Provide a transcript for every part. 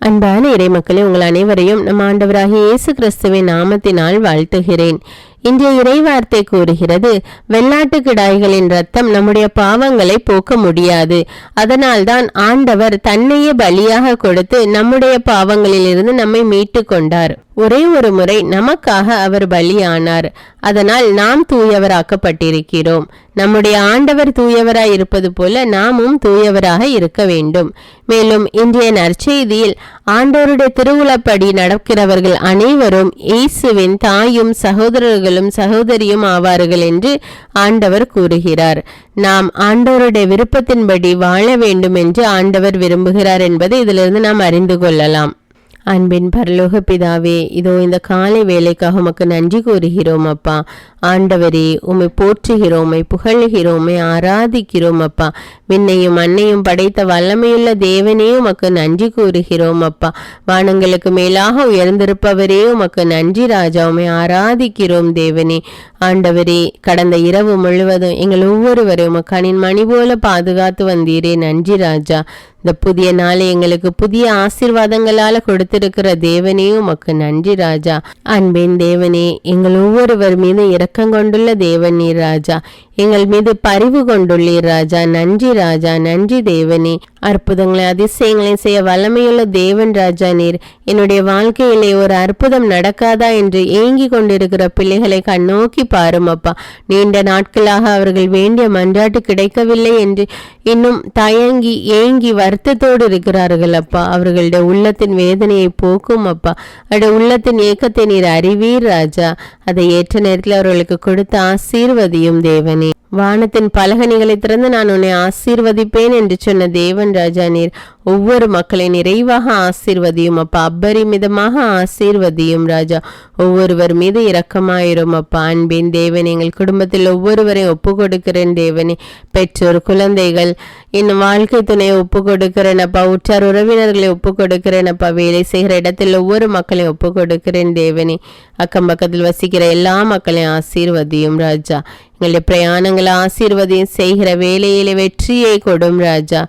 அன்பான இறைமக்களே, உங்கள் அனைவரையும் நம் ஆண்டவராகிய இயேசு கிறிஸ்துவின் நாமத்தினால் வாழ்த்துகிறேன். இன்றைய இறைவார்த்தை கூறுகிறது, வெள்ளாட்டு கிடாய்களின் இரத்தம் நம்முடைய பாவங்களை போக்க முடியாது. அதனால்தான் ஆண்டவர் தன்னையே பலியாக கொடுத்து நம்முடைய பாவங்களிலிருந்து நம்மை மீட்டு கொண்டார். ஒரே ஒரு முறை நமக்காக அவர் பலியானார். அதனால் நாம் தூயவராக்கப்பட்டிருக்கிறோம். நம்முடைய ஆண்டவர் தூயவராய் இருப்பது போல நாமும் தூயவராக இருக்க வேண்டும். மேலும் இன்றைய நற்செய்தியில் ஆண்டவருடைய திருவுளப்படி நடக்கிறவர்கள் அனைவரும் இயேசுவின் தாயும் சகோதரியும் ஆவார்கள் என்று ஆண்டவர் கூறுகிறார். நாம் ஆண்டவருடைய விருப்பத்தின்படி வாழ வேண்டும் என்று ஆண்டவர் விரும்புகிறார் என்பதை இதிலிருந்து நாம் அறிந்து கொள்ளலாம். அன்பின் பரலோக பிதாவே, இதோ இந்த காலை வேலைக்காக உமக்கு நன்றி கூறுகிறோம் அப்பா. ஆண்டவரே, உம்மை போற்றுகிறோம், உம்மை புகழ்கிறோம், உம்மை ஆராதிக்கிறோம் அப்பா. விண்ணையும் மண்ணையும் படைத்த வல்லமையுள்ள தேவனே உமக்கு நன்றி கூறுகிறோம் அப்பா. வானங்களுக்கு மேலாக உயர்ந்திருப்பவரே உமக்கு நன்றி ராஜா, உம்மை ஆராதிக்கிறோம் தேவனே. ஆண்டவரே, கடந்த இரவு முழுவதும் எங்கள் ஒவ்வொருவரையும் கண்ணின் மணி போல பாதுகாத்து வந்தீரே, நன்றி ராஜா. இந்த புதிய நாளை எங்களுக்கு புதிய ஆசீர்வாதங்களால கொடுத்திருக்கிற தேவனே உமக்கு நன்றி ராஜா. அன்பின் தேவனே, எங்கள் ஒவ்வொருவர் மீது இரக்கம் கொண்டுள்ள தேவன் நீர் ராஜா. எங்கள் மீது பரிவு கொண்டுள்ளீர் ராஜா. நன்றி ராஜா, நன்றி தேவனே. அற்புதங்களை அதிசயங்களை செய்ய வல்லமையுள்ள தேவன் ராஜா நீர். என்னுடைய வாழ்க்கையிலே ஒரு அற்புதம் நடக்காதா என்று ஏங்கி கொண்டிருக்கிற பிள்ளைகளை கண்ணோக்கி பாரும் அப்பா. நீண்ட நாட்களாக அவர்கள் வேண்டிய மன்றாட்டு கிடைக்கவில்லை என்று இன்னும் தயங்கி ஏங்கி வருத்தத்தோடு இருக்கிறார்கள் அப்பா. அவர்களுடைய உள்ளத்தின் வேதனையை போக்கும் அப்பா. அவருடைய உள்ளத்தின் ஏக்கத்தை நீர் அறிவீர் ராஜா. அதை ஏற்ற நேரத்தில் அவர்களுக்கு கொடுத்து ஆசீர்வதியும் தேவனே. வானத்தின் பலகணிகளை திறந்து நான் உன்னை ஆசீர்வதிப்பேன் என்று சொன்ன தேவன் ராஜா நீர். ஒவ்வொரு மக்களை நிறைவாக ஆசீர்வதியும் அப்பா. அபரிமிதமாக ஆசீர்வதியும் ராஜா. ஒவ்வொருவர் மீது இரக்கமாயிரும் அப்பா. அன்பின் தேவன், எங்கள் குடும்பத்தில் ஒவ்வொருவரையும் ஒப்பு கொடுக்கிறேன் தேவனே. பெற்றோர், குழந்தைகள், இன்னும் வாழ்க்கை துணையை ஒப்பு கொடுக்கிறேன் அப்பா. உற்றார் உறவினர்களை ஒப்பு கொடுக்கிறேன் அப்பா. வேலை செய்கிற இடத்தில் ஒவ்வொரு மக்களையும் ஒப்பு கொடுக்கிறேன் தேவனே. அக்கம் பக்கத்தில் வசிக்கிற எல்லா மக்களையும் ஆசீர்வதியும் ராஜா. எங்களுடைய பிரயாணங்களை ஆசீர்வதியும், செய்கிற வேலையிலே வெற்றியை கொடும் ராஜா.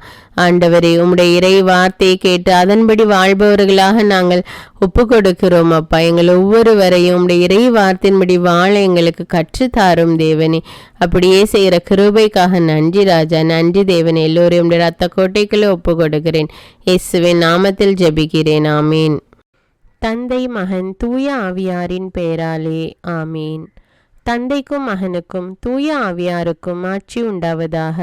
ஆண்டவரே, உம்முடைய இறை வார்த்தையை கேட்டு அதன்படி வாழ்பவர்களாக நாங்கள் ஒப்பு கொடுக்கிறோம் அப்பா. எங்கள் ஒவ்வொருவரையும் உம்முடைய இறை வார்த்தையின்படி வாழ எங்களுக்கு கற்றுத்தாரும் தேவனே. அப்படியே செய்கிற கிருபைக்காக நன்றி ராஜா, நன்றி தேவனே. எல்லோரையும் உம்முடைய ரத்த கோட்டைக்குள்ளே ஒப்பு கொடுக்கிறேன். இயேசுவின் நாமத்தில் ஜெபிக்கிறேன், ஆமீன். தந்தை, மகன், தூய ஆவியாரின் பெயராலே ஆமீன். தந்தைக்கும் மகனுக்கும் தூய ஆவியாருக்கும் ஆட்சி உண்டாவதாக.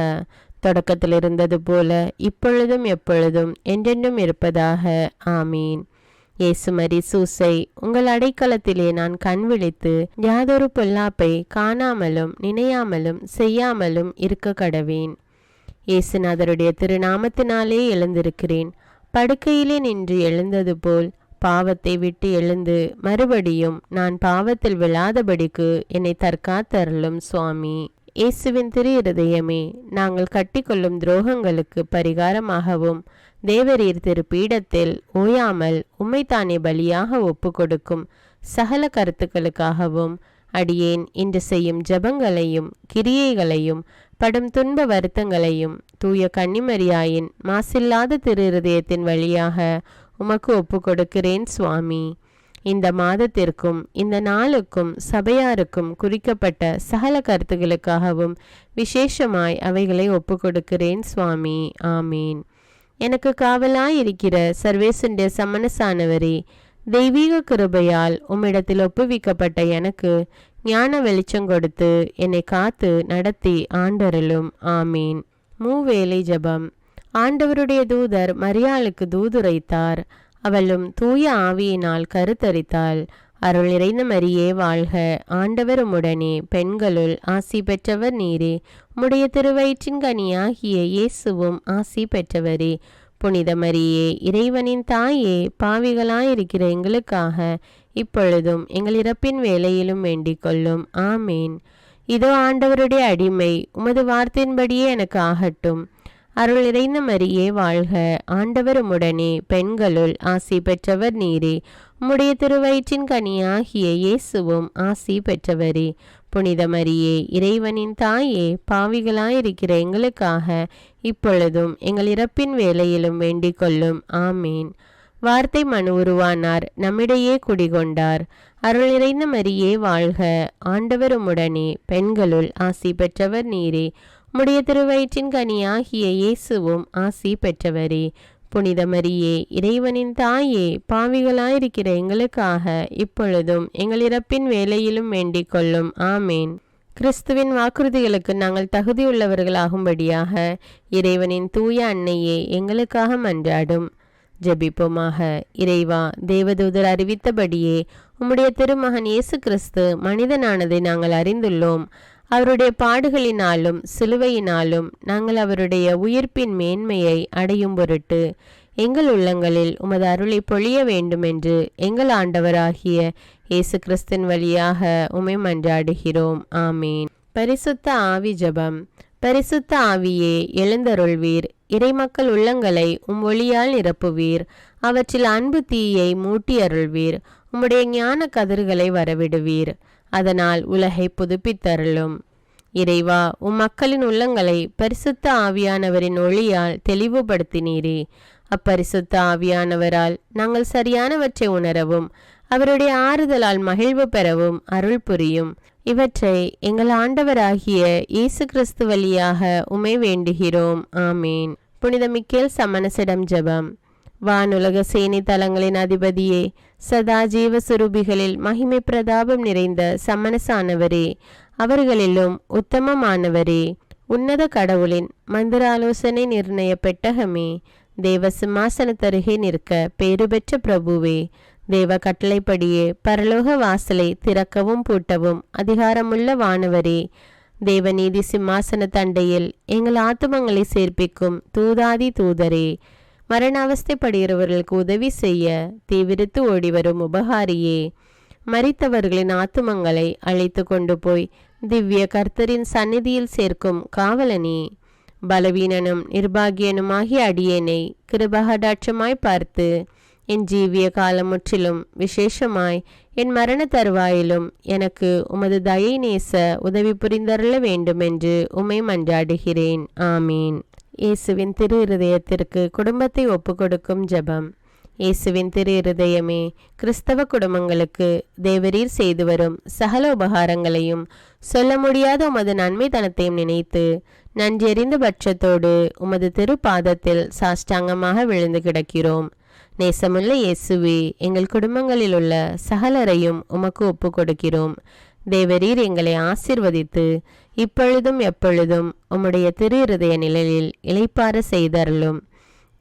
தொடக்கத்தில் இருந்தது போல இப்பொழுதும் எப்பொழுதும் என்றென்றும் இருப்பதாக ஆமீன். இயேசுமரி சூசை, உங்கள் அடைக்கலத்திலே நான் கண் விழித்து யாதொரு பொல்லாப்பை காணாமலும் நினையாமலும் செய்யாமலும் இருக்க கடவேன். இயேசுநாதருடைய திருநாமத்தினாலே எழுந்திருக்கிறேன். படுக்கையிலே நின்று எழுந்தது போல் பாவத்தை விட்டு எழுந்து மறுபடியும் நான் பாவத்தில் விழாதபடிக்கு என்னை தற்காத்தருளும் சுவாமி. இயேசுவின் திரு இருதயமே, நாங்கள் கட்டிக்கொள்ளும் துரோகங்களுக்கு பரிகாரமாகவும் தேவரீர் திரு பீடத்தில் ஓயாமல் உம்மைத்தானே பலியாக ஒப்பு கொடுக்கும் சகல கருத்துக்களுக்காகவும் அடியேன் இன்று செய்யும் ஜபங்களையும் கிரியைகளையும் படும் துன்ப வருத்தங்களையும் தூய கன்னிமரியாயின் மாசில்லாத திரு இருதயத்தின் வழியாக உமக்கு ஒப்பு கொடுக்கிறேன் சுவாமி. இந்த மாதத்திற்கும் இந்த நாளுக்கும் சபையாருக்கும் குறிக்கப்பட்ட சகல கருத்துகளுக்காகவும் விசேஷமாய் அவைகளை ஒப்பு கொடுக்கிறேன் சுவாமி. ஆமீன். எனக்கு காவலாயிருக்கிற சர்வேசுடைய சமனசானவரே, தெய்வீக கிருபையால் உம்மிடத்தில் ஒப்புவிக்கப்பட்ட எனக்கு ஞான வெளிச்சம் கொடுத்து என்னை காத்து நடத்தி ஆண்டருளும். ஆமீன். மூவேளை ஜபம். ஆண்டவருடைய தூதர் மரியாளுக்கு தூதுரைத்தார். அவளும் தூய ஆவியினால் கருத்தரித்தாள். அருள் நிறைந்த மரியே வாழ்க, ஆண்டவர் உம்முடனே, பெண்களுள் ஆசி பெற்றவர் நீரே. உம்முடைய திருவயிற்றின் கனியாகிய இயேசுவும் ஆசி பெற்றவரே. புனித மரியே, இறைவனின் தாயே, பாவிகளாயிருக்கிற எங்களுக்காக இப்பொழுதும் எங்கள் இறப்பின் வேளையிலும் வேண்டிக் கொள்ளும். ஆமீன். இதோ ஆண்டவருடைய அடிமை, உமது வார்த்தையின்படியே எனக்கு ஆகட்டும். அருள் நிறைந்த மரியே வாழ்க, ஆண்டவர் உம்முடனே, பெண்களுள் ஆசி பெற்றவர் நீரே. உம்முடைய திருவயிற்றின் கனியாகிய இயேசுவும் ஆசி பெற்றவரே. புனித மரியே, இறைவனின் தாயே, பாவிகளாயிருக்கிற எங்களுக்காக இப்பொழுதும் எங்கள் இறப்பின் வேளையிலும் வேண்டிக் கொள்ளும். ஆமீன். வார்த்தை மனு உருவானார், நம்மிடையே குடிகொண்டார். அருள் நிறைந்த மரியே வாழ்க, ஆண்டவர் உம்முடனே, பெண்களுள் ஆசி பெற்றவர் நீரே. உம்முடைய திருவயிற்றின் கனியாகிய இயேசுவும் ஆசி பெற்றவரே. புனித மரியே, இறைவனின் தாயே, பாவிகளாயிருக்கிற எங்களுக்காக இப்பொழுதும் எங்கள் இறப்பின் வேளையிலும் வேண்டிக் கொள்ளும். ஆமேன். கிறிஸ்துவின் வாக்குறுதிகளுக்கு நாங்கள் தகுதியுள்ளவர்களாகும்படியாக இறைவனின் தூய அன்னையே எங்களுக்காக மன்றாடும். ஜெபிப்போமாக. இறைவா, தேவதூதர் அறிவித்தபடியே உம்முடைய திருமகன் இயேசு கிறிஸ்து மனிதனானதை நாங்கள் அறிந்துள்ளோம். அவருடைய பாடுகளினாலும் சிலுவையினாலும் நாங்கள் அவருடைய உயிர்ப்பின் மேன்மையை அடையும் பொருட்டு எங்கள் உள்ளங்களில் உமது அருளை பொழிய வேண்டுமென்று எங்கள் ஆண்டவராகிய இயேசு கிறிஸ்தின் வழியாக உம்மை மன்றாடுகிறோம். ஆமீன். பரிசுத்த ஆவி ஜெபம். பரிசுத்த ஆவியே, எழுந்தருள்வீர். இறைமக்கள் உள்ளங்களை ஒளியால் நிரப்புவீர். அவற்றில் அன்பு தீயை மூட்டி அருள்வீர். உம்முடைய ஞான கதிர்களை வரவிடுவீர். அதனால் உலகை புதுப்பித்தருளும். இறைவா, மக்களின் உள்ளங்களை பரிசுத்த ஆவியானவரின் ஒளியால் தெளிவுபடுத்தினீரே. அப்பரிசுத்த ஆவியானவரால் நாங்கள் சரியானவற்றை உணரவும் அவருடைய ஆறுதலால் மகிழ்வு பெறவும் அருள் புரியும். இவற்றை எங்கள் ஆண்டவராகிய இயேசு கிறிஸ்து வழியாக உம்மை வேண்டுகிறோம். ஆமீன். புனித மிக்கேல் சமணசிடம் ஜெபம். வானுலக சேனை தலங்களின் அதிபதியே, சதா ஜீவ சுரூபிகளில் மகிமை பிரதாபம் நிறைந்த சமணசானவரே, அவர்களிலும் உத்தமமானவரே, உன்னத கடவுளின் மந்திர ஆலோசனை நிர்ணய பெட்டகமே, தேவ சிம்மாசனத்தருகே நிற்க பேறு பெற்ற பிரபுவே, தேவ கட்டளைப்படியே பரலோக வாசலை திறக்கவும் பூட்டவும் அதிகாரமுள்ள வானவரே, தேவநீதி சிம்மாசன தண்டையில் எங்கள் ஆத்துமங்களை சேர்ப்பிக்கும் தூதாதி தூதரே, மரண அவஸ்தைப்படுகிறவர்களுக்கு உதவி செய்ய தீவிரித்து ஓடிவரும் உபகாரியே, மரித்தவர்களின் ஆத்துமங்களை அழைத்து கொண்டு போய் திவ்ய கர்த்தரின் சந்நிதியில் சேர்க்கும் காவலனே, பலவீனனும் நிர்பாகியனுமாகிய அடியேனை கிருபகடாட்சமாய் பார்த்து என் ஜீவிய காலம் முற்றிலும் விசேஷமாய் என் மரண தருவாயிலும் எனக்கு உமது தயை நேச உதவி புரிந்தருள வேண்டுமென்று உம்மை மன்றாடுகிறேன். ஆமீன். இயேசுவின் திரு இருதயத்திற்கு குடும்பத்தை ஒப்புக்கொடுக்கும் ஜெபம். இயேசுவின் திரு இருதயமே, கிறிஸ்தவ குடும்பங்களுக்கு தேவரீர் செய்து வரும் சகல உபகாரங்களையும் சொல்ல முடியாத உமது நன்மைத்தனத்தையும் நினைத்து நன்றெறிந்த பட்சத்தோடு உமது திரு பாதத்தில் சாஷ்டாங்கமாக விழுந்து கிடக்கிறோம். நேசமுள்ள இயேசுவே, எங்கள் குடும்பங்களில் உள்ள சகலரையும் உமக்கு ஒப்பு கொடுக்கிறோம். தேவரீர் எங்களை ஆசிர்வதித்து இப்பொழுதும் எப்பொழுதும் உம்முடைய திரு இருதய நிழலில் இளைப்பாற செய்தருளும்.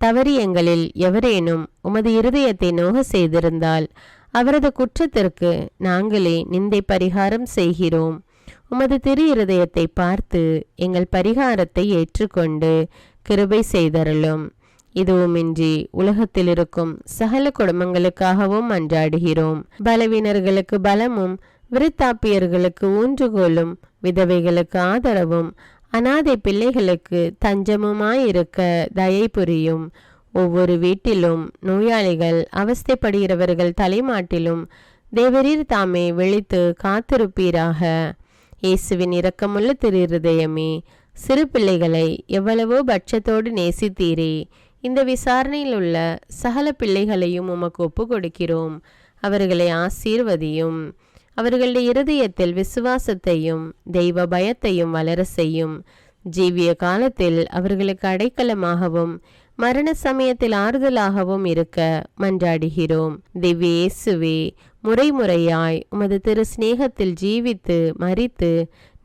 தவறி எங்களில் எவரேனும் உமது இருதயத்தை நோக செய்திருந்தால் அவரது குற்றத்திற்கு நாங்களே நிந்தை பரிகாரம் செய்கிறோம். உமது திரு இருதயத்தை பார்த்து எங்கள் பரிகாரத்தை ஏற்றுக்கொண்டு கிருபை செய்தருளும். இதுவுமின்றி உலகத்தில் இருக்கும் சகல குடும்பங்களுக்காகவும் மன்றாடுகிறோம். பலவீனர்களுக்கு பலமும், விருத்தாப்பியர்களுக்கு ஊன்றுகோலும், விதவைகளுக்கு ஆதரவும், அனாதை பிள்ளைகளுக்கு தஞ்சமுமாயிருக்க தயை புரியும். ஒவ்வொரு வீட்டிலும் நோயாளிகள் அவஸ்தைப்படுகிறவர்கள் தலைமாட்டிலும் தேவரீர் தாமே விழித்து காத்திருப்பீராக. இயேசுவின் இரக்கமுள்ள திரு இருதயமே, சிறு பிள்ளைகளை எவ்வளவோ பட்சத்தோடு நேசித்தீரே. இந்த விசாரணையில் உள்ள சகல பிள்ளைகளையும் உமக்கு ஒப்பு கொடுக்கிறோம். அவர்களை ஆசீர்வதியும். அவர்களுடைய இருதயத்தில் விசுவாசத்தையும் தெய்வ பயத்தையும் வளர செய்யும். ஜீவிய காலத்தில் அவர்களுக்கு அடைக்கலமாகவும் மரண சமயத்தில் ஆறுதலாகவும் இருக்க மன்றாடுகிறோம். திவ்ய இயேசுவே, முறைமுறையாய் உமது திரு சிநேகத்தில் ஜீவித்து மரித்து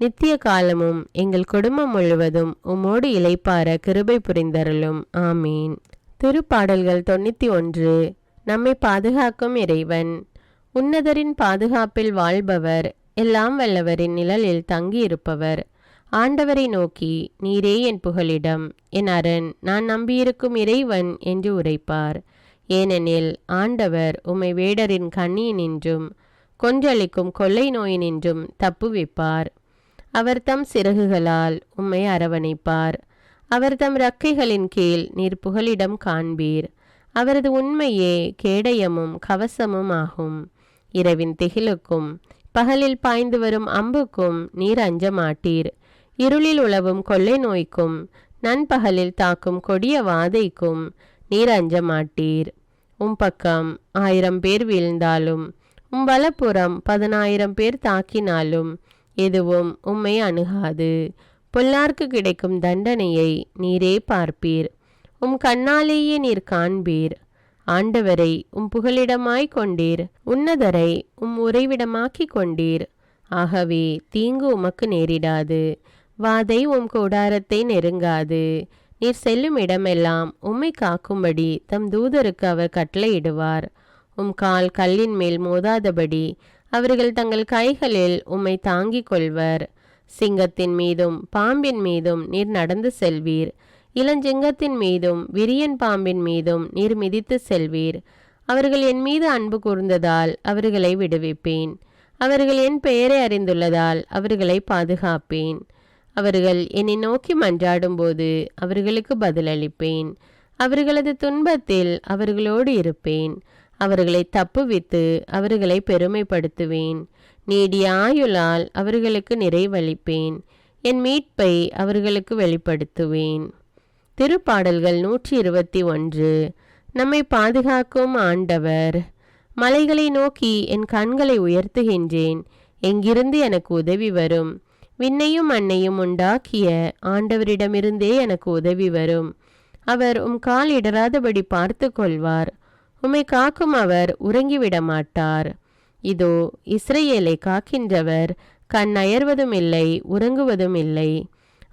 நித்திய காலமும் எங்கள் குடும்பம் முழுவதும் உம்மோடு இளைப்பார கிருபை புரிந்தருளும். ஆமீன். திருப்பாடல்கள் 91. நம்மை பாதுகாக்கும் இறைவன். உன்னதரின் பாதுகாப்பில் வாழ்பவர், எல்லாம் வல்லவரின் நிழலில் தங்கியிருப்பவர். ஆண்டவரை நோக்கி, நீரே என் புகலிடம், என் அரண், நான் நம்பியிருக்கும் இறைவன் என்று உரைப்பார். ஏனெனில் ஆண்டவர் உம்மை வேடரின் கண்ணியினின்றும் கொன்றளிக்கும் கொள்ளை நோயினின்றும் தப்புவிப்பார். அவர் தம் சிறகுகளால் உம்மை அரவணைப்பார். அவர் தம் இறக்கைகளின் கீழ் நீர் புகலிடம் காண்பீர். அவரது உண்மையே கேடயமும் கவசமும் ஆகும். இரவின் திகிலுக்கும் பகலில் பாய்ந்து வரும் அம்புக்கும் நீர் அஞ்ச மாட்டீர். இருளில் உலவும் கொள்ளை நோய்க்கும் நண்பகலில் தாக்கும் கொடிய வாதைக்கும் நீர் அஞ்ச மாட்டீர். உம் பக்கம் 1000 பேர் வீழ்ந்தாலும் உம் வலப்புறம் 10,000 பேர் தாக்கினாலும் எதுவும் உம்மை அணுகாது. பொல்லார்க்கு கிடைக்கும் தண்டனையை நீரே பார்ப்பீர். உம் கண்ணாலேயே நீர் காண்பீர். ஆண்டவரை உம் புகலிடமாய் கொண்டீர். உன்னதரை உம் உறைவிடமாக்கி கொண்டீர். ஆகவே தீங்கு உமக்கு நேரிடாது. வாதை உம் கூடாரத்தை நெருங்காது. நீர் செல்லும் இடமெல்லாம் உம்மை காக்கும்படி தம் தூதருக்கு அவர் கட்டளையிடுவார். உம் கால் கல்லின் மேல் மோதாதபடி அவர்கள் தங்கள் கைகளில் உம்மை தாங்கிக் கொள்வர். சிங்கத்தின் மீதும் பாம்பின் மீதும் நீர் நடந்து செல்வீர். இளஞ்சிங்கத்தின் மீதும் விரியன் பாம்பின் மீதும் நீர் மிதித்து செல்வீர். அவர்கள் என் மீது அன்பு கூர்ந்ததால் அவர்களை விடுவிப்பேன். அவர்கள் என் பெயரை அறிந்துள்ளதால் அவர்களை பாதுகாப்பேன். அவர்கள் என்னை நோக்கி மன்றாடும்போது அவர்களுக்கு பதிலளிப்பேன். அவர்களது துன்பத்தில் அவர்களோடு இருப்பேன். அவர்களை தப்புவித்து அவர்களை பெருமைப்படுத்துவேன். நீடிய ஆயுளால் அவர்களுக்கு நிறைவளிப்பேன். என் மீட்பை அவர்களுக்கு வெளிப்படுத்துவேன். திருப்பாடல்கள் 121. நம்மை பாதுகாக்கும் ஆண்டவர். மலைகளை நோக்கி என் கண்களை உயர்த்துகின்றேன். எங்கிருந்து எனக்கு உதவி வரும்? விண்ணையும் மண்ணையும் உண்டாக்கிய ஆண்டவரிடமிருந்தே எனக்கு உதவி வரும். அவர் உம் கால் இடராதபடி பார்த்து கொள்வார். உம்மை காக்கும் அவர் உறங்கிவிட மாட்டார். இதோ இஸ்ரவேலை காக்கின்றவர் கண் அயர்வதும் இல்லை, உறங்குவதும் இல்லை.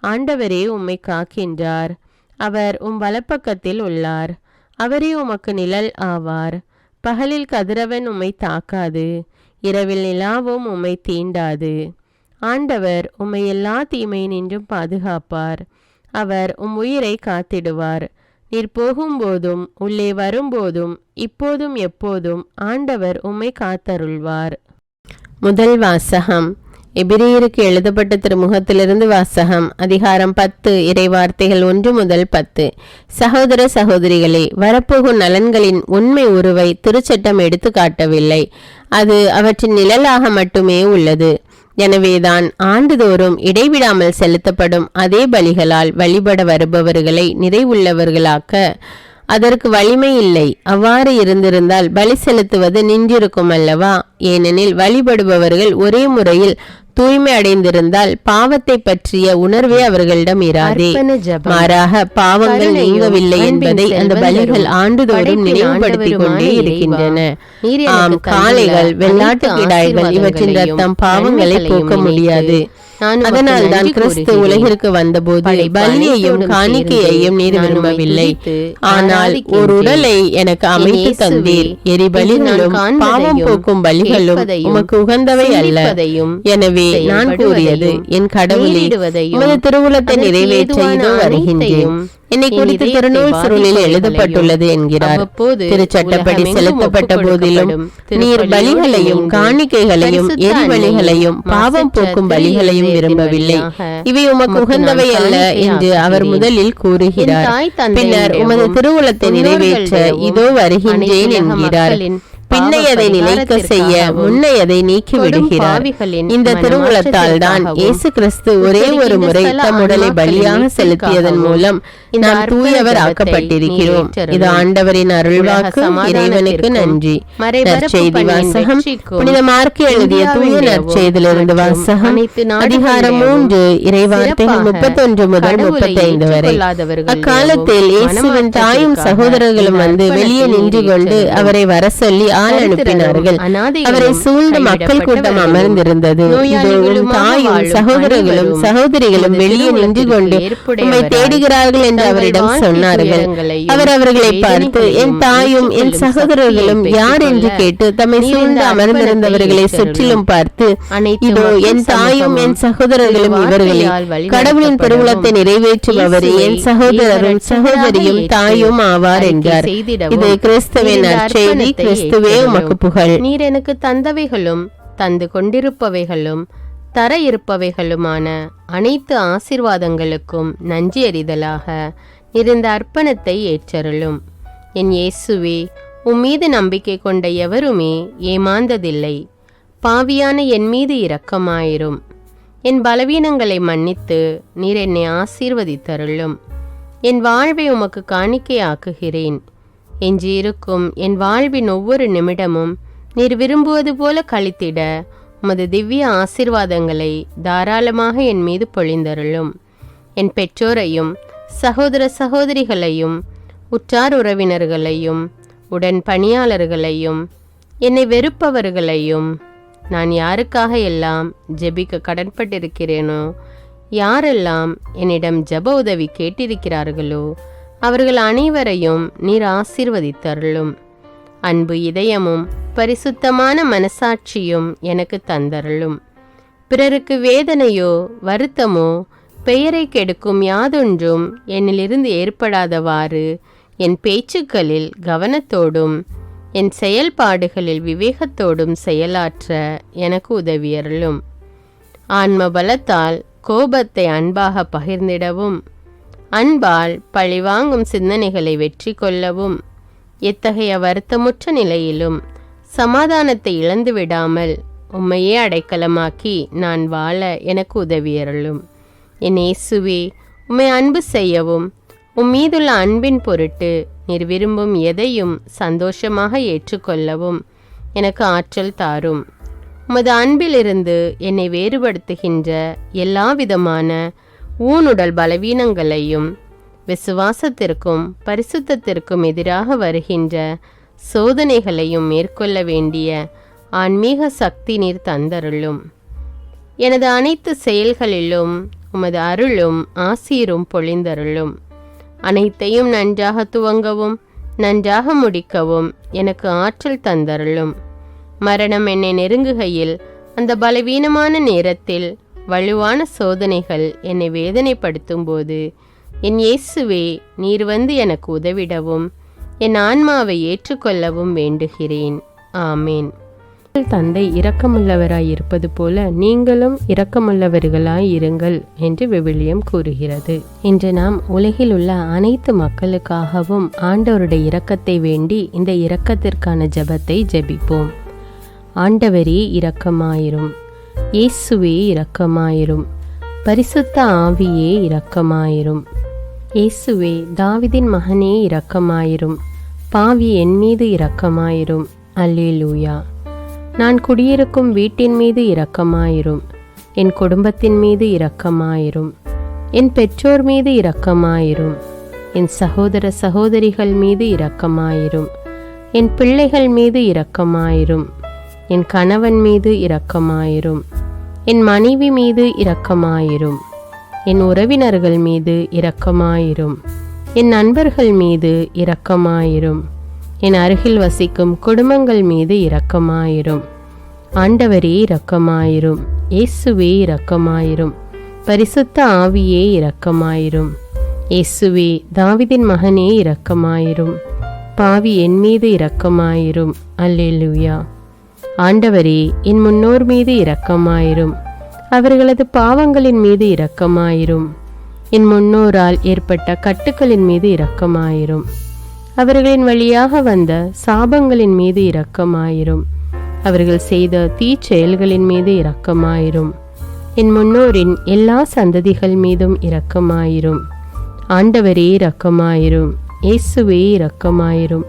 ஆண்டவரே உம்மை காக்கின்றார். அவர் உம் வலப்பக்கத்தில் உள்ளார். அவரே உமக்கு நிழல் ஆவார். பகலில் கதிரவன் உம்மை தாக்காது, இரவில் நிலாவும் உம்மை தீண்டாது. ஆண்டவர் உம்மை எல்லா தீமையினின்றும் பாதுகாப்பார். அவர் உம் உயிரை காத்திடுவார். நீர் போகும்போதும் உள்ளே வரும்போதும் இப்போதும் எப்போதும் ஆண்டவர் உம்மை காத்தருள்வார். முதல் வாசகம். எபிரேயருக்கு எழுதப்பட்ட திருமுகத்திலிருந்து வாசகம். அதிகாரம் 10, இறைவார்த்தைகள் 1 முதல் 10. சகோதர சகோதரிகளே, வரப்போகும் நலன்களின் உண்மை உருவை திருச்சட்டம் எடுத்து காட்டவில்லை. அது அவற்றின் நிழலாக மட்டுமே உள்ளது. எனவேதான் ஆண்டுதோறும் இடைவிடாமல் செலுத்தப்படும் அதே பலிகளால் வழிபட வருபவர்களை நிறைவுள்ளவர்களாக்க அதற்கு வலிமை இல்லை. அவ்வாறு இருந்திருந்தால் பலி செலுத்துவது நின்றிருக்கும் அல்லவா? ஏனெனில் வழிபடுபவர்கள் ஒரே முறையில் தூய்மை அடைந்திருந்தால் பாவத்தை பற்றிய உணர்வே அவர்களிடம் இராதே. மாறாக பாவங்கள் நீங்கவில்லை என்பதை அந்த பலிகள் ஆண்டுதோறும் நினைவுபடுத்திக் கொண்டே இருக்கின்றன. ஆம், காளைகள், வெள்ளாட்டு கிடாய்கள் இவற்றின் ரத்தம் பாவங்களை போக்க முடியாது. அதனால் தான் கிறிஸ்து உலகிற்கு வந்தபோது பலியையும் காணிக்கையையும் நீர் விரும்பவில்லை, ஆனால் ஒரு உடலை எனக்கு அமைத்து தந்தீர். எரிபலிகளும் பாவம் போக்கும் பலிகளும் உமக்கு உகந்தவை அல்ல. எனவே நான் கூறியது, என் கடவுளே, உமது திருவுளத்தை நிறைவேற்ற இதோ வருகின்றேன். என்னை குறித்து திருநூல் சுருளில் எழுதப்பட்டுள்ளது என்கிறார். திருச்சட்டப்படி செலுத்தப்பட்ட போதிலும் நீர் பலிகளையும் காணிக்கைகளையும் எரிபலிகளையும் பாவம் போக்கும் பலிகளையும் விரும்பவில்லை. இவை உமக்கு உகந்தவை அல்ல என்று அவர் முதலில் கூறுகிறார். பின்னர் உமது திருவுளத்தை நிறைவேற்ற இதோ வருகின்றேன் என்கிறார். பின்னையதை நிலைக்க செய்ய முன்னையதை நீக்கி விடுகிறார். இந்த திருவுளத்தால் தான் இயேசு கிறிஸ்து ஒரே ஒரு முறை தம் உடலை பலியாக செலுத்தியதன் மூலம் நாம் தூயவர் ஆக்கப்பட்டிருக்கிறோம். இது ஆண்டவரின் அருள்வாக்கு. இறைவனுக்கு நன்றி. நற்செய்தி வாசகம். புனித மார்க்கு எழுதிய தூய நற்செய்தியிலிருந்து வாசகம். அதிகாரம் 3, இறைவார்த்தைகள் 31 முதல் 35 வரை. அக்காலத்தில் இயேசுவின் தாயும் சகோதரர்களும் வந்து வெளியே நின்று கொண்டு அவரை வர சொல்லி ஆள் அனுப்பினார்கள். அவரை சூழ்ந்த மக்கள் கூட்டம் அமர்ந்திருந்தது. தாயும் சகோதரர்களும் சகோதரிகளும் வெளியே நின்று கொண்டு உம்மை தேடுகிறார்கள் என்று அவரிடம் சொன்னார்கள். அவர் அவர்களை பார்த்து, என் தாயும் என் சகோதரர்களும் யார் என்று கேட்டு தம்மை சூழ்ந்து அமர்ந்திருந்தவர்களை சுற்றிலும் பார்த்து, இதோ என் தாயும் என் சகோதரர்களும் இவர்களே, கடவுளின் திருவுளத்தை நிறைவேற்றுபவரே என் சகோதரரும் சகோதரியும் தாயும் ஆவார் என்றார். இது கிறிஸ்துவின் நற்செய்தி. கிறிஸ்துவே உமக்கு புகழ். நீர் எனக்கு தந்தவைகளும் தந்து கொண்டிருப்பவைகளும் தர இருப்பவைகளுமான அனைத்து ஆசீர்வாதங்களுக்கும் நன்றி அறிதலாக நீர் இந்த அர்ப்பணத்தை ஏற்றருளும். என் இயேசுவே, உம்மீது நம்பிக்கை கொண்ட எவருமே ஏமாந்ததில்லை. பாவியான என் மீது இரக்கமாயிரும். என் பலவீனங்களை மன்னித்து நீர் என்னை ஆசீர்வதித்தருளும். என் வாழ்வை உமக்கு காணிக்கையாக்குகிறேன். எஞ்சியிருக்கும் என் வாழ்வின் ஒவ்வொரு நிமிடமும் நீர் விரும்புவது போல கழித்திட உமது திவ்ய ஆசீர்வாதங்களை தாராளமாக என் மீது பொழிந்தருளும். என் பெற்றோரையும் சகோதர சகோதரிகளையும் உற்றார் உறவினர்களையும் உடன் பணியாளர்களையும் என்னை வெறுப்பவர்களையும் நான் யாருக்காக எல்லாம் ஜெபிக்க கடன்பட்டிருக்கிறேனோ, யாரெல்லாம் என்னிடம் ஜெப உதவி கேட்டிருக்கிறார்களோ அவர்கள் அனைவரையும் நீர் ஆசீர்வதித்தருளும். அன்பு இதயமும் பரிசுத்தமான மனசாட்சியும் எனக்கு தந்தருளும். பிறருக்கு வேதனையோ வருத்தமோ பெயரை கெடுக்கும் யாதொன்றும் என்னிலிருந்து ஏற்படாதவாறு என் பேச்சுக்களில் கவனத்தோடும் என் செயல்பாடுகளில் விவேகத்தோடும் செயலாற்ற எனக்கு உதவியருளும். ஆன்ம பலத்தால் கோபத்தை அன்பாக பகிர்ந்திடவும், அன்பால் பழிவாங்கும் சிந்தனைகளை வெற்றி கொள்ளவும், எத்தகைய வருத்தமுற்ற நிலையிலும் சமாதானத்தை இழந்து விடாமல் உம்மையே அடைக்கலமாக்கி நான் வாழ எனக்கு உதவியருளும். என் இயேசுவே, உம்மை அன்பு செய்யவும் மீதுள்ள அன்பின் பொருட்டு நீர் விரும்பும் எதையும் சந்தோஷமாக ஏற்றுக்கொள்ளவும் எனக்கு ஆற்றல் தாரும். உமது அன்பிலிருந்து என்னை வேறுபடுத்துகின்ற எல்லா விதமான ஊனுடல் பலவீனங்களையும் விசுவாசத்திற்கும் பரிசுத்தத்திற்கும் எதிராக வருகின்ற சோதனைகளையும் மேற்கொள்ள வேண்டிய ஆன்மீக சக்தி நீர் தந்தருளும். எனது அனைத்து செயல்களிலும் உமது அருளும் ஆசீரும் பொழிந்தருளும். அனைத்தையும் நன்றாக துவங்கவும் நன்றாக முடிக்கவும் எனக்கு ஆற்றல் தந்தருளும். மரணம் என்னை நெருங்குகையில் அந்த பலவீனமான நேரத்தில் வலுவான சோதனைகள் என்னை வேதனைப்படுத்தும் போது என் இயேசுவே, நீர் வந்து எனக்கு உதவிடவும் என் ஆன்மாவை ஏற்றுக்கொள்ளவும் வேண்டுகிறேன். ஆமேன். தந்தை இரக்கமுள்ளவராய் இருப்பது போல நீங்களும் இரக்கமுள்ளவர்களாய் இருங்கள் என்று விவிலியம் கூறுகிறது. இன்று நாம் உலகில் உள்ள அனைத்து மக்களுக்காகவும் ஆண்டவருடைய இரக்கத்தை வேண்டி இந்த இரக்கத்திற்கான ஜெபத்தை ஜெபிப்போம். ஆண்டவரே இரக்கமாயிரும், இயேசுவே இரக்கமாயிரும், பரிசுத்த ஆவியே இரக்கமாயிரும், இயேசுவே தாவீதின் மகனே இரக்கமாயிரும், பாவி என் மீது இரக்கமாயிரும். அல்லேலூயா. நான் குடியிருக்கும் வீட்டின் மீது இரக்கமாயிரும், என் குடும்பத்தின் மீது இரக்கமாயிரும், என் பெற்றோர் மீது இரக்கமாயிரும், என் சகோதர சகோதரிகள் மீது இரக்கமாயிரும், என் பிள்ளைகள் மீது இரக்கமாயிரும், என் கணவன் மீது இரக்கமாயிரும், என் மனைவி மீது இரக்கமாயிரும், என் உறவினர்கள் மீது இரக்கமாயிரும், என் நண்பர்கள் மீது இரக்கமாயிரும், என் அருகில் வசிக்கும் குடும்பங்கள் மீது இரக்கமாயிரும். ஆண்டவரே இரக்கமாயிரும், இயேசுவே இரக்கமாயிரும், பரிசுத்த ஆவியே இரக்கமாயிரும், இயேசுவே தாவீதின் மகனே இரக்கமாயிரும், பாவி என் மீது இரக்கமாயிரும். அல்லேலூயா. ஆண்டவரே, என் முன்னோர் மீது இரக்கமாயிரும், அவர்களது பாவங்களின் மீது இரக்கமாயிரும், என் முன்னோரால் ஏற்பட்ட கட்டுக்களின் மீது இரக்கமாயிரும், அவர்களின் வழியாக வந்த சாபங்களின் மீது இரக்கமாயிரும், அவர்கள் செய்த தீச்செயல்களின் மீது இரக்கமாயிரும், என் முன்னோரின் எல்லா சந்ததிகள் மீதும் இரக்கமாயிரும். ஆண்டவரே இரக்கமாயிரும், இயேசுவே இரக்கமாயிரும்,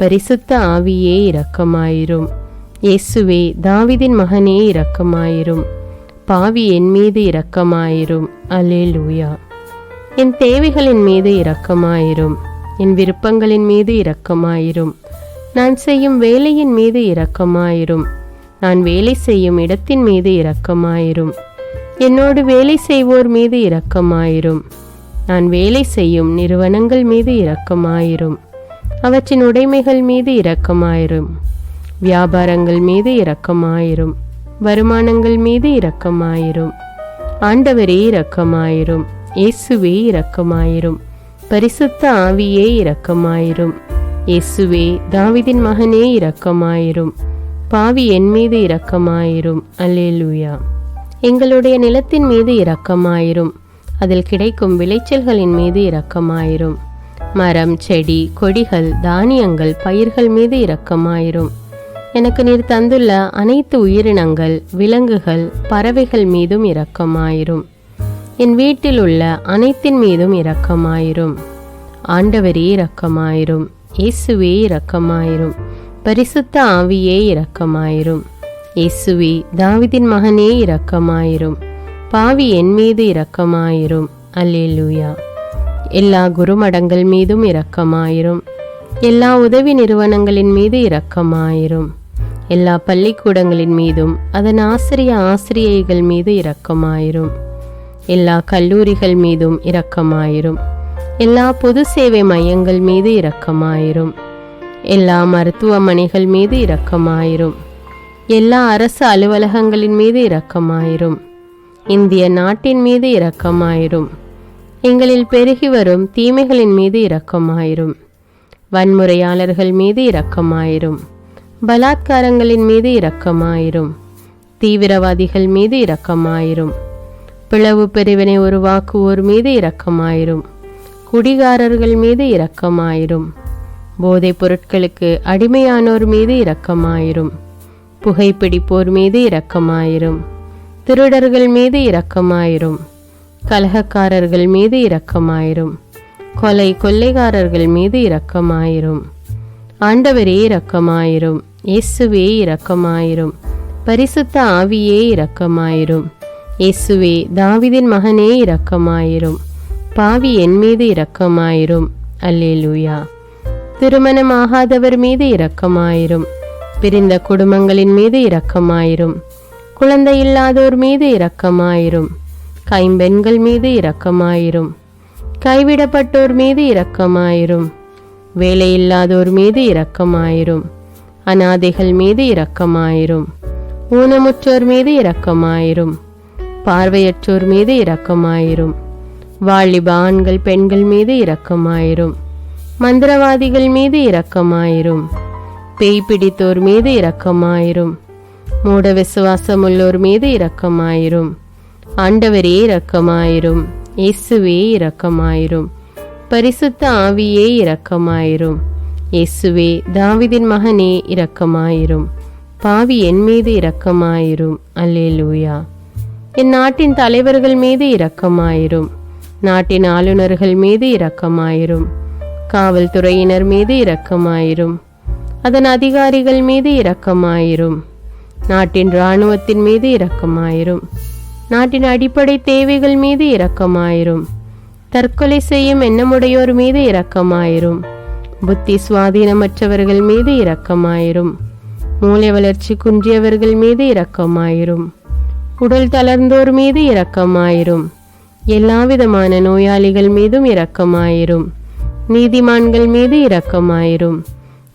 பரிசுத்த ஆவியே இரக்கமாயிரும், இயேசுவே தாவீதின் மகனே இரக்கமாயிரும், பாவி என் மீது இரக்கமாயிரும். அல்லேலூயா. என் தேவைகளின் மீது இரக்கமாயிரும், என் விருப்பங்களின் மீது இரக்கமாயிரும், நான் செய்யும் வேலையின் மீது இரக்கமாயிரும், நான் வேலை செய்யும் இடத்தின் மீது இரக்கமாயிரும், என்னோடு வேலை செய்வோர் மீது இரக்கமாயிரும், நான் வேலை செய்யும் நிறுவனங்கள் மீது இரக்கமாயிரும், அவற்றின் உடைமைகள் மீது இரக்கமாயிரும், வியாபாரங்கள் மீது இரக்கமாயிரும், வருமானங்கள் மீது இரக்கமாயிரும். ஆண்டவரே இரக்கமாயிரும், இயேசுவே இரக்கமாயிரும், பரிசுத்த ஆவியே இரக்கமாயிரும், இயேசுவே தாவீதின் மகனே இரக்கமாயிரும், பாவி என் மீது இரக்கமாயிரும். அல்லேலூயா. எங்களுடைய நிலத்தின் மீது இரக்கமாயிரும், அதில் கிடைக்கும் விளைச்சல்களின் மீது இரக்கமாயிரும், மரம் செடி கொடிகள் தானியங்கள் பயிர்கள் மீது இரக்கமாயிரும், எனக்கு நீர் தந்துள்ள அனைத்து உயிரினங்கள் விலங்குகள் பறவைகள் மீதும் இரக்கமாயிரும், என் வீட்டில் உள்ள அனைத்தின் மீதும் இரக்கமாயிரும். ஆண்டவரே இரக்கமாயிரும், இயேசுவே இரக்கமாயிரும். பரிசுத்த ஆவியே இரக்கமாயிரும். இயேசுவே தாவீதின் மகனே இரக்கமாயிரும். பாவி என் மீது இரக்கமாயிரும். அல்லேலூயா. எல்லா குருமடங்கள் மீதும் இரக்கமாயிரும். எல்லா உதவி நிறுவனங்களின் மீது இரக்கமாயிரும். எல்லா பள்ளிக்கூடங்களின் மீதும் அதன் ஆசிரியைகள் மீது இரக்கமாயிரும். எல்லா கல்லூரிகள் மீதும் இரக்கமாயிரும். எல்லா பொது சேவை மையங்கள் மீது இரக்கமாயிரும். எல்லா மருத்துவமனைகள் மீது இரக்கமாயிரும். எல்லா அரசு அலுவலகங்களின் மீது இரக்கமாயிரும். இந்திய நாட்டின் மீது இரக்கமாயிரும். எங்களில் பெருகி வரும் தீமைகளின் மீது இரக்கமாயிரும். வன்முறையாளர்கள் மீது இரக்கமாயிரும். பலாத்காரங்களின் மீது இரக்கமாயிரும். தீவிரவாதிகள் மீது இரக்கமாயிரும். பிளவு பிரிவினை உருவாக்குவோர் மீது இரக்கமாயிரும். குடிகாரர்கள் மீது இரக்கமாயிரும். போதைப் பொருட்களுக்கு அடிமையானோர் மீது இரக்கமாயிரும். புகைப்பிடிப்போர் மீது இரக்கமாயிரும். திருடர்கள் மீது இரக்கமாயிரும். கலகக்காரர்கள் மீது இரக்கமாயிரும். கொள்ளைக்காரர்கள் மீது இரக்கமாயிரும். ஆண்டவரே இரக்கமாயிரும். இயேசுவே இரக்கமாயிரும். பரிசுத்த ஆவியே இரக்கமாயிரும். இயேசுவே தாவீதின் மகனே இரக்கமாயிரும். பாவி என் மீது இரக்கமாயிரும். அல்லேலூயா. திருமணமாகாதவர் மீது இரக்கமாயிரும். பிரிந்த குடும்பங்களின் மீது இரக்கமாயிரும். குழந்தை இல்லாதோர் மீது இரக்கமாயிரும். கைம்பெண்கள் மீது இரக்கமாயிரும். கைவிடப்பட்டோர் மீது இரக்கமாயிரும். வேலையில்லாதோர் மீது இரக்கமாயிரும். அநாதைகள் மீது இரக்கமாயிரும். ஊனமுற்றோர் மீது இரக்கமாயிரும். பார்வையற்றோர் மீது இரக்கமாயிரும். வாலிப ஆண்கள் பெண்கள் மீது இரக்கமாயிரும். மந்திரவாதிகள் மீது இரக்கமாயிரும். பேய் பிடித்தோர் மீது இரக்கமாயிரும். மூட விசுவாசமுள்ளோர் மீது இரக்கமாயிரும். ஆண்டவரே இரக்கமாயிரும். இயேசுவே இரக்கமாயிரும். பரிசுத்த ஆவியே இரக்கமாயிரும். இயேசுவே தாவீதின் மகனே இரக்கமாயிரும். பாவி என் மீது இரக்கமாயிரும். அல்லேலூயா. என் நாட்டின் தலைவர்கள் மீது இரக்கமாயிரும். நாட்டின் ஆளுநர்கள் மீது இரக்கமாயிரும். காவல்துறையினர் மீது இரக்கமாயிரும். அதன் அதிகாரிகள் மீது இரக்கமாயிரும். நாட்டின் இராணுவத்தின் மீது இரக்கமாயிரும். நாட்டின் அடிப்படை தேவைகள் மீது இரக்கமாயிரும். தற்கொலை செய்யும் எண்ணமுடையோர் மீது இரக்கமாயிரும். புத்தி சுவாதீனமற்றவர்கள் மீது இரக்கமாயிரும். மூளை வளர்ச்சி குன்றியவர்கள் மீது இரக்கமாயிரும். உடல் தளர்ந்தோர் மீது இரக்கமாயிரும். எல்லாவிதமான நோயாளிகள் மீதும் இரக்கமாயிரும். நீதிமான்கள் மீது இரக்கமாயிரும்.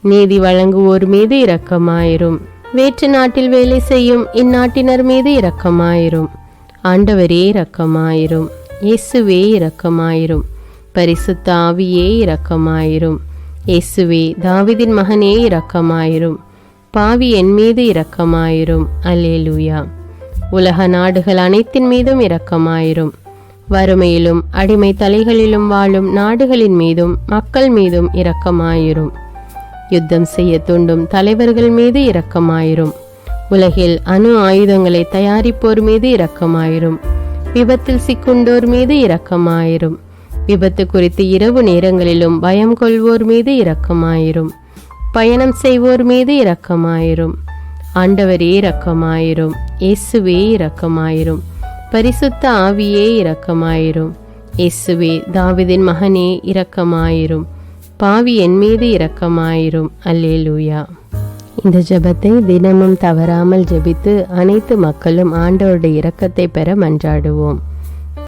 நீதி வழங்குவோர் மீது இரக்கமாயிரும். வேற்று நாட்டில் வேலை செய்யும் இந்நாட்டினர் மீது இரக்கமாயிரும். ஆண்டவரே இரக்கமாயிரும். இயேசுவே இரக்கமாயிரும். பரிசுத்த ஆவியே இரக்கமாயிரும். இயேசுவே தாவீதின் மகனே இரக்கமாயிரும். பாவி என் மீது இரக்கமாயிரும். அல்லேலூயா. உலக நாடுகள் அனைத்தின் மீதும் இரக்கமாயிரும். வறுமையிலும் அடிமை தலைகளிலும் வாழும் நாடுகளின் மீதும் மக்கள் மீதும் இரக்கமாயிரும். யுத்தம் செய்ய தூண்டும் தலைவர்கள் மீது இரக்கமாயிரும். உலகில் அணு ஆயுதங்களை தயாரிப்போர் மீது இரக்கமாயிரும். விபத்தில் சிக்குண்டோர் மீது இரக்கமாயிரும். விபத்து குறித்து இரவு நேரங்களிலும் பயம் கொள்வோர் மீது இரக்கமாயிரும். பயணம் செய்வோர் மீது இரக்கமாயிரும். ஆண்டவரே இரக்கமாயிரும். இயேசுவே இரக்கமாயிரும். பரிசுத்த ஆவியே இரக்கமாயிரும். இயேசுவே தாவீதின் மகனே இரக்கமாயிரும். பாவி என் மீது இரக்கமாயிரும். அல்லேலூயா. இந்த ஜெபத்தை தினமும் தவறாமல் ஜெபித்து அனைத்து மக்களும் ஆண்டவருடைய இரக்கத்தை பெற மன்றாடுவோம்.